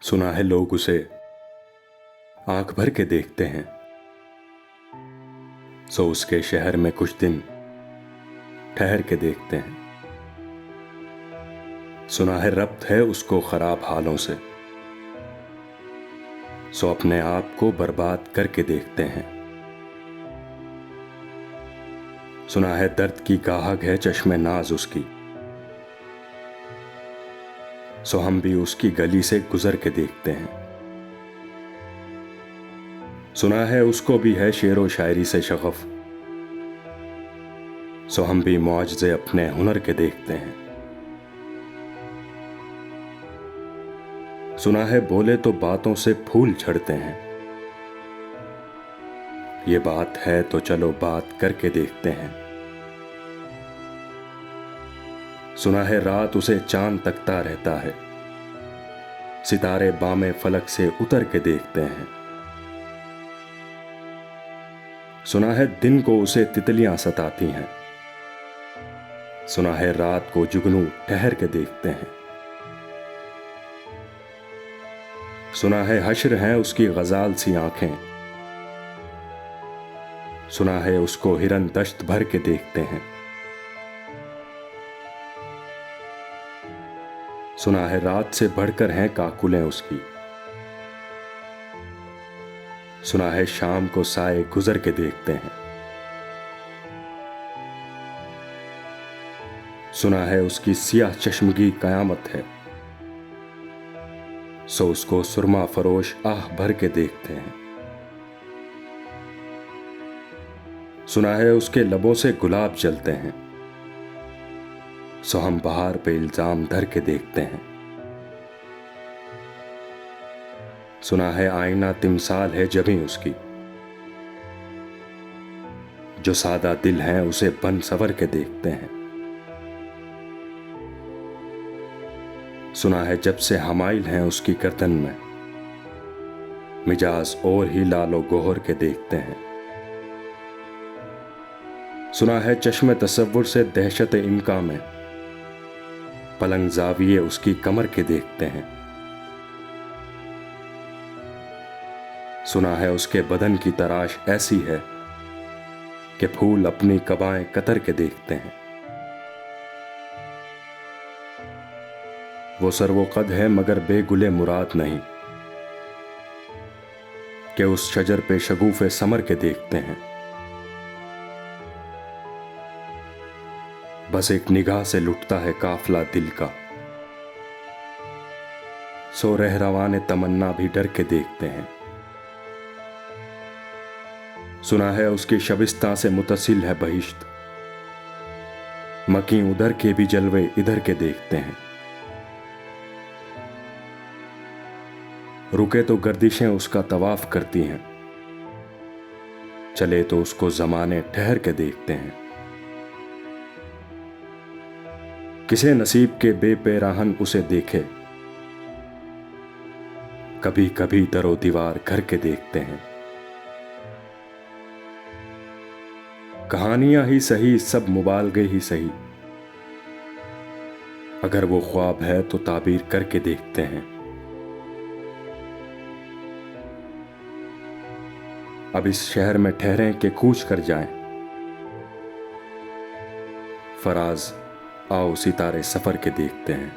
सुना है लोग उसे आंख भर के देखते हैं, सो उसके शहर में कुछ दिन ठहर के देखते हैं। सुना है रब्त है उसको खराब हालों से, सो अपने आप को बर्बाद करके देखते हैं। सुना है दर्द की गाहक है चश्मे नाज उसकी, सो हम भी उसकी गली से गुजर के देखते हैं। सुना है उसको भी है शेरो शायरी से शगफ, सो हम भी मुआजिज़े अपने हुनर के देखते हैं। सुना है बोले तो बातों से फूल झड़ते हैं, ये बात है तो चलो बात करके देखते हैं। सुना है रात उसे चांद तकता रहता है, सितारे बामे फलक से उतर के देखते हैं। सुना है दिन को उसे तितलियां सताती हैं, सुना है रात को जुगनू ठहर के देखते हैं। सुना है हश्र हैं उसकी गजाल सी आंखें, सुना है उसको हिरन दश्त भर के देखते हैं। सुना है रात से बढ़कर हैं काकुलें उसकी, सुना है शाम को साए गुजर के देखते हैं। सुना है उसकी सियाह चश्मगी कयामत है, सो उसको सुरमा फरोश आह भर के देखते हैं। सुना है उसके लबों से गुलाब जलते हैं, सो हम बहार पे इल्जाम धर के देखते हैं। सुना है आईना तिमसाल है जबी उसकी, जो सादा दिल है उसे बन सवर के देखते हैं। सुना है जब से हमाइल हैं उसकी गर्दन में, मिजाज और ही लालो गोहर के देखते हैं। सुना है चश्मे तसव्वुर से दहशत इनका में, पलंग जाविये उसकी कमर के देखते हैं। सुना है उसके बदन की तराश ऐसी है कि फूल अपनी कबाएं कतर के देखते हैं। वो सरवो कद है मगर बेगुले मुराद नहीं, कि उस शजर पे शगुफे समर के देखते हैं। बस एक निगाह से लुटता है काफला दिल का, सो रहरवाने तमन्ना भी डर के देखते हैं। सुना है उसकी शबिस्ता से मुतसिल है बहिश्त, मकी उधर के भी जलवे इधर के देखते हैं। रुके तो गर्दिशें उसका तवाफ करती हैं, चले तो उसको जमाने ठहर के देखते हैं। किसे नसीब के बेपैराहन उसे देखे, कभी कभी दरो दीवार घर के देखते हैं। कहानियां ही सही सब मुबालगे ही सही, अगर वो ख्वाब है तो ताबीर करके देखते हैं। अब इस शहर में ठहरें कि कूच कर जाएं, फराज आओ सितारे सफर के देखते हैं।